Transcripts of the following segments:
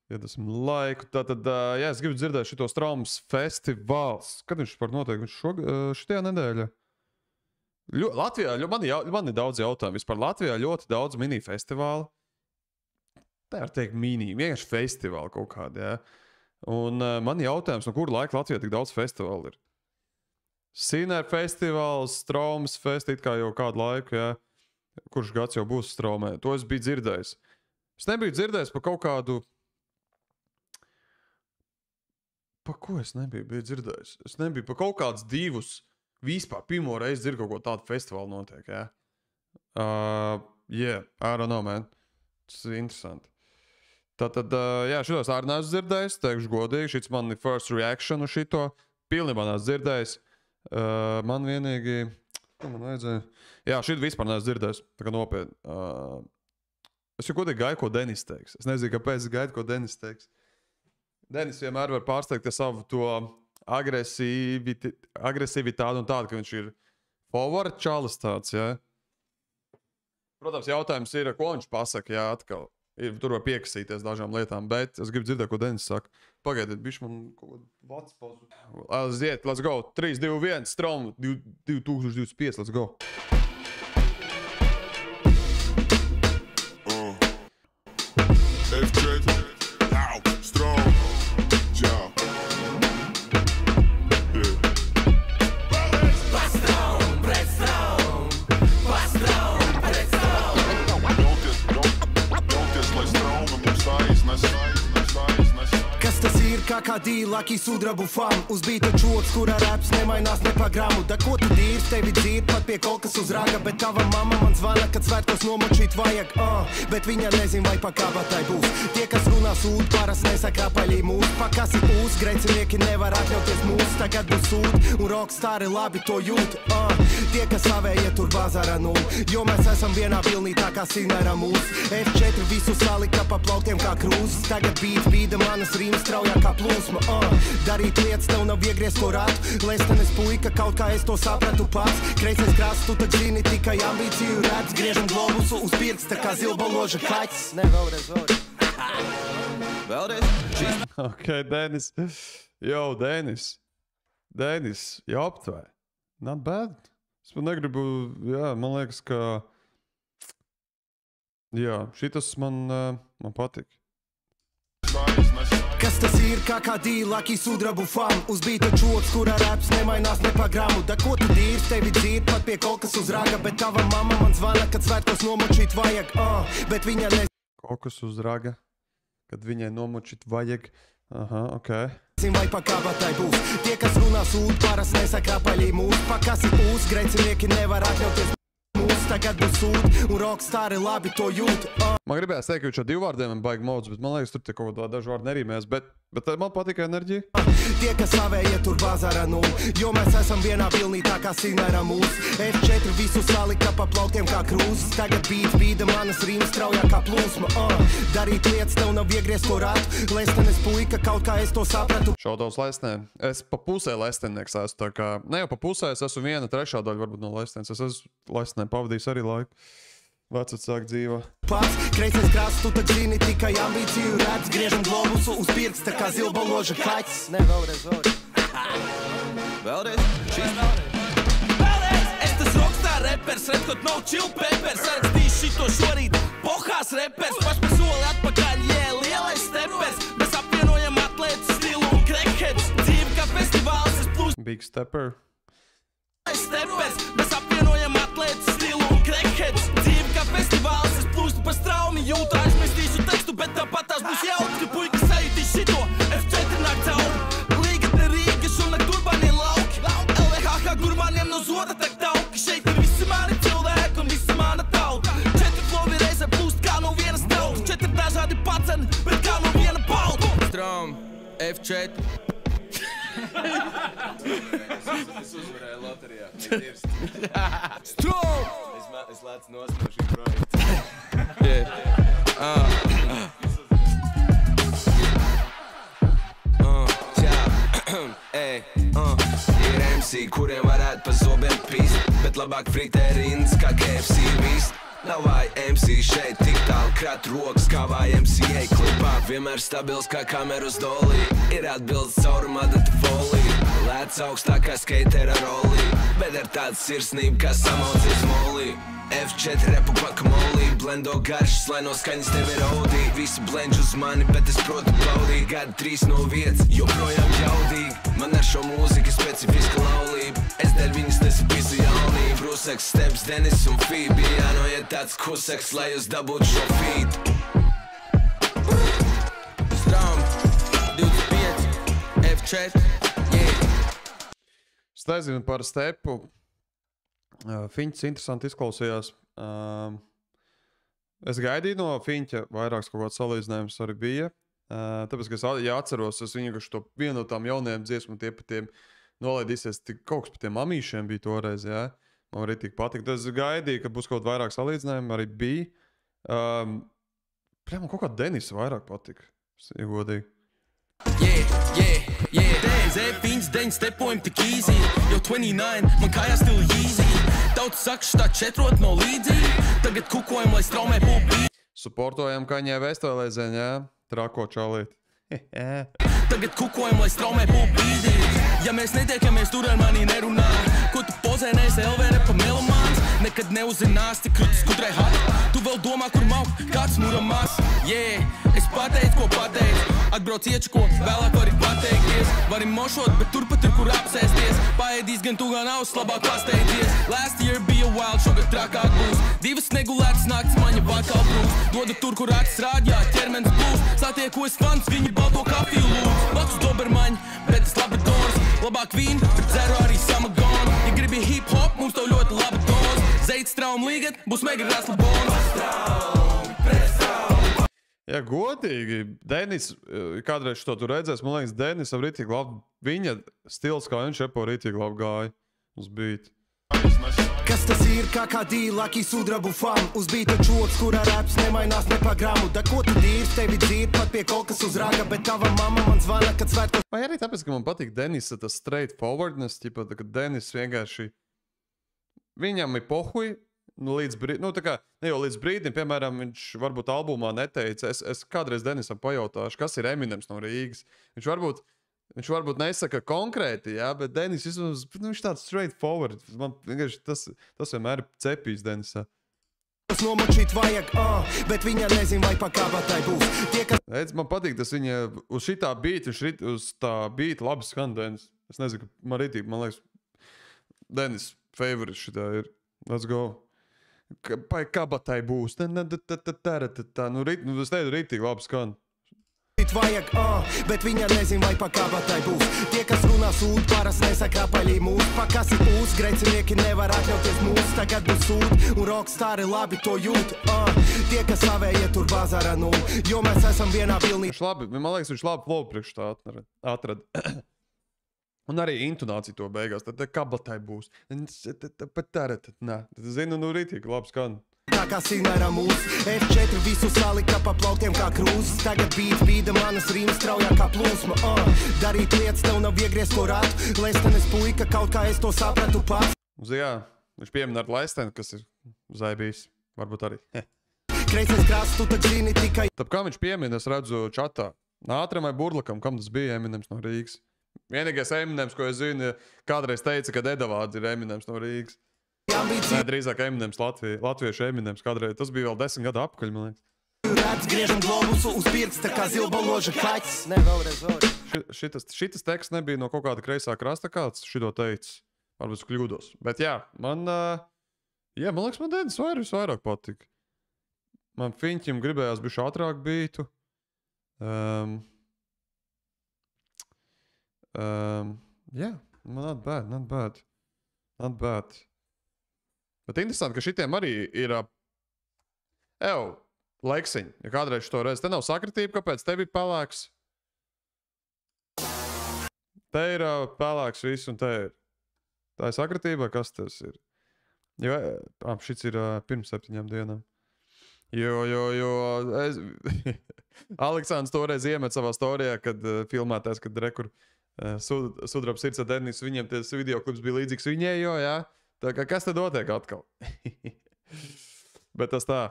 Iedosim laiku. Tātad, jā, es gribu dzirdēt šitos traumas festivāls. Kad viņš par notiek? Viņš šitajā nedēļā. Latvijā, man ir daudz jautājumu. Vispār Latvijā ļoti daudz mini festivālu. Tā var teikt mini, vienkārši festivāli kaut kādi, jā. Un man jautājums, no kura laika Latvijā tik daudz festivālu ir? Sīnēr festivāls, Traumas festi, it kā jau kādu laiku, jā. Kurš gads jau būs Straumē. To es biju dzirdējis. Es nebiju dzirdējis par kaut kādu... Pa ko es nebiju dzirdējis? Es nebiju pa kaut kādus divus vispār pirmo reizi dzirdu kaut ko tādu festivālu notiek, jā. Yeah, I don't know, man. Tas ir interesanti. Tātad, jā, šitos arī neesmu dzirdējis, teikšu godīgi, šits man ir first reaction uz šito. Pilnībā neesmu dzirdējis. Man vienīgi... Ko man vajadzēja? Jā, šit vispār neesmu dzirdējis. Tā kā nopietni. Es jau godīgi gaidu, ko Denis teiks. Es nezinu, kāpēc es gaidu, ko Denis teiks. Denis vienmēr var pārsteigt ar savu to agresivitāti un tādu, ka viņš ir forward čalis tāds, jā. Protams, jautājums ir, ko viņš pasaka, jā, atkal. Tur var piekasīties dažām lietām, bet es gribu dzirdēt, ko Denis saka. Pagaidiet, bišķi man kaut kādu vats pauzu. Aiziet, let's go. 3, 2, 1, Strauma 2025, let's go. Kā dīlaki sudrabu fan, uz bīta čoks, kura raps nemainās ne pa gramu. Da ko tu dīri, tevi dzīri pat pie kaut kas uz raga, bet tava mama man zvana, kad svētkos nomočīt vajag, bet viņa nezin, vai pa kabatai būs. Tie, kas runā sūd, paras nesaka apaļī mūs, pa kasi ūs, greicinieki nevar atļauties mūs, tagad būs sūd, un rockstāri labi to jūt, Tie, kas savēja tur bazara nul, jo mēs esam vienā pilnī tā kā Sinera mūs. F4 visu salika pa plauktiem kā krūzes, tagad bīda manas rīmas straujā kā plūsma, Darīt lietas tev nav iegriez ko ratu, Lestenes puika, kaut kā es to sapratu pats. Kreisais krāsts, tu tak zini, tikai ambīciju redz, griežam globusu uz pirksta kā zilbaloža kaķis. Ne, vēlreiz. Ok, Denis. Yo, Denis, jau aptvē. Not bad. Es man negribu, jā, man liekas, ka... Jā, šitas man patīk. Kas tas ir, kā dīlaki sudrabu fan, uz bīta čoks, kura raps nemainās ne pa gramu. Da ko tu dīri, tevi dzīri pat pie kaut kas uz raga, bet tava mama man zvana, kad svētkos nomočīt vajag, bet viņa ne... Kaut kas uz raga, kad viņai nomočīt vajag, ok. Vai pa kabatai būs. Tie, kas runā sūd, paras nesaka apaļī mūs, pa kasi ūs, greicinieki nevar atļauties mūs, tagad būs sūd, un rockstāri labi to jūt, Man gribējās teikt, ka viņš ar 2 vārdiem ir baigi mods, bet man liekas, tur tie kaut kādā daži vārdi nerīmēs, bet man patīk enerģija. Tie, kas savēja tur bazara nul, jo mēs esam vienā pilnī tā kā Sinera mūs. F4 visu salika pa plauktiem kā krūzes, tagad bīda manas rīmas straujā kā plūsma, Darīt lietas tev nav iegriez ko ratu, Lestenes puika, kaut kā es to sapratu. Šaudos Lestenē. Es pa pusē Lestenieks esmu, tā kā, ne jau pa pusē, es esmu 1/3 daļa varbūt no Lestenes. Es esmu Lestenē pavadījis arī laiku. Vecāks dzīvo. Pats, kreisais krāsts, tu tak zini, tikai ambīciju redz, griežam globusu uz pirksta kā zilbaloža kaķis. Ne, vēlreiz. Es tas rockstar repers, redkot no chill peppers, rakstīšu šito šorīt, pohās repers, paš pa soli atpakaļ, lielais steppers, mēs apvienojam atlētu stilu un crackheads, dzīvi kā festivāls, es plūst. Big stepper. Steppers, mēs apvienojam atlētu stilu un crackheads, dzīvi kā festivāls, es plūstu pa straumi, jūtu aizmirstīšu tekstu, bet tāpat tās būs jautri, puika sajūtīs šito, F4 nāk cauri, līgatne Rīgas un nāk urbānie lauki, LVHH gurmaniem no zoda tak tauki, šeit ir visi mani cilvēki un visi mana tauta, 4 flovi reizē plūst kā no vienas tautas, 4 dažādi paceni, bet kā no viena pauta. Straum, F4. Es uzvarēju loterijā. Straum! Es lēcu no šī projekta. Ir MC, kuriem varētu pa zobiem pīst, bet labāk fritē rindas kā KFC vīst. Nav vai MC šeit tik tālu krat rokas kā vai MCA klipā. Vienmēr stabils kā kameras dolī. Ir atbildes caurumā data folija. Lēc augstākā skatera rolī. Bet ar tādu sirsnību kā samaucies molī. F4 repu guacamole, blendo garšas, lai no skaņas tevi raudī. Visi blendž uz mani, bet es protu baudīt. Gadi 3 no vietas, joprojām jaudīgi. Man ar šo mūziku specifiska laulība. Es dēļ viņas nesapisu jaunību. Bruseks, Steps, Denis un Phoebe. Jānoiet tāds kuseks, lai jūs dabūtu šo feed. Stram, 25, F4, yeah. Es nezinu par Stepu. Fiņķis interesanti izklausījās. Es gaidīju no Fiņķa vairāks kaut kāds salīdzinājums arī bija. Tāpēc, ka es atceros, es viņu to vienu no tām jaunajām dziesmu tie pa tiem nolaidīsies, kaut kas pa tiem mamīšiem bija toreiz, jā. Man arī tik patika. Es gaidīju, ka būs kaut vairāk salīdzinājumu, arī bija. Man kaut kā Denis vairāk patika, ja godīgi. Z5, 9 stepojam tik easy. Jau 29, man kājās still easy. Tauts saka, šitā četrot no līdzīgi. Tagad kukojam, lai straumē pulpī. Suportojam Kaņē Vestolēzēn, jā. Trako čalīt. Tagad kukojam, lai straumē pulpīdī. Ja mēs netiekamies, tur ar mani nerunā. Ko tu pozē, neesi LV repa melomāns. Nekad neuzinās, cik krutis kutrai hati. Tu vēl domā, kur mauk, kāds muramās. Es pateicu, ko pateicu. Atbrauc ieču, ko vēlāk vari pateikties. Vari mošot, bet turpat ir, kur apsēsties. Paēdīs gan tu, gan aus, labāk pasteidzies. Last year bija wild, šogad trakāk būs. 2 negulētas nakts, man jau atkal brūs. Dodu tur, kur acis rādjā, ķermenis plūs. Satiekos fans, viņi balto kafiju lūdz. Blakus dobermaņi, bet es labi dons. Labāk vīnu, bet dzeru arī samagonu. Ja gribi hip-hop, mums tev ļoti labi dons. Zeits traum līgat, būs mega rasla bons. Ja godīgi, Denis, kādreiz šo tu redzēs, man liekas, Denis jau rītīgi labi, viņa stils, kā viņš repo rītīgi labi gāja uz beat. Kas tas ir, kā dīlaki sudrabu fam? Uz bīta čoks, kurā raps nemainās ne pa gramu. Da ko tu dīrs, tevi dzird pat pie kaut kas uz raga, bet tava mamma man zvana, kad svētkos. Vai arī tāpēc, ka man patīk Denisa tas straightforwardness, ķipa, ka Denis vienkārši, viņam ir pohuj, līdz brīdim, tā kā, ne jau līdz brīdim, piemēram, viņš varbūt albumā neteica, es kādreiz Denisam pajautāšu, kas ir Eminems no Rīgas. Viņš varbūt nesaka konkrēti, jā, bet Denis, viņš tāds straightforward. Man vienkārši tas vienmēr ir cepījis Denisā. Nomočīt vajag, bet viņa nezin, vai pa kabatai būs. Redz, man patīk tas viņa, uz šitā beat, viņš uz tā beat labi skan Denis. Es nezinu, man rītīgi, man liekas, Denis favorite šitā ir. Let's go. Pai kabatai būs. Nu, es teicu, rītīgi labi skan. Vajag, bet viņa nezin, vai pa kabatai būs. Tie, kas runā sūd, paras nesaka apaļī mūs. Pakasi pūs, grecinieki nevar atļauties mūs. Tagad būs sūd, un rockstāri labi to jūt. Tie, kas savēja tur bazara nu, jo mēs esam vienā pilnī. Man liekas, viņš labi flow priekš tā atrad. Un arī intonācija to beigās. Tad kabatai būs. Zinu, nu rītīgi labi skan. Tā kā Sinara mūs, F4 visu salika pa plauktiem kā krūzes. Tagad bīda manas rīmas straujā kā plūsma. Darīt lietas tev nav viegries ko rāt. Leistenes puika, kaut kā es to sapratu pats. Jā, viņš piemin ar Leisteni, kas ir zaibījis. Varbūt arī. Kreisais krāsts, tu tad zini tikai. Tāpēc kā viņš piemin, es redzu čatā. Ātram vai Burlakam, kam tas bija Eminems no Rīgas. Vienīgais Eminems, ko es zinu, kādreiz teica, ka Edavāds ir Eminems no Rīgas. Nē, drīzāk Eminems, latviešu Eminems kādreiz. Tas bija vēl 10 gadu apakaļ, man liekas. Rāds griežam globusu uz pirksta kā zilbaloža kaķis. Ne, vēlreiz. Šitas teksts nebija no kaut kāda kreisā krasta, kāds šito teicis. Varbūt kļūdos. Bet jā, man liekas, man Denis vairāk patika. Man Fiņķim gribējās bišķi ātrāk bītu. Jā, not bad. Bet interesanti, ka šitiem arī ir Leksiņ, ja kādreiz to redz, te nav sakritība, kāpēc tev ir pelēks. Te ir pelēks viss un te ir. Tā ir sakritība, kas tas ir? Jo, šits ir pirms 7 dienām. Aleksandrs toreiz iemet savā storijā, kad filmētājs, kad rekur Sudraba sirds ar Denisu, viņiem tas videoklips bija līdzīgs viņējo, jā? Tā kā kas te notiek atkal? Bet tas tā.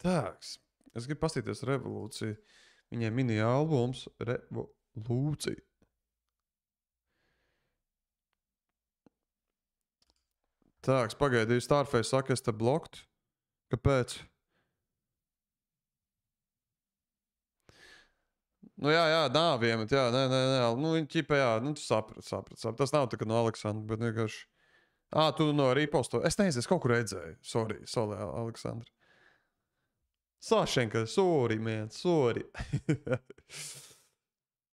Tāks. Es gribu pastīties Revolūciju. Viņai mini-albums Revolūcija. Tāks, pagaidīju, Starface saka, es te bloktu. Kāpēc? Nu jā, nāviem, jā, nē. Nu viņi ķipa, jā, nu tu saprat. Tas nav tā kā no Aleksandra, bet vienkārši... Tu no reposto. Es nezinu, es kaut kur redzēju. Sorry, Aleksandra. Sašenka, sorry, man, sorry.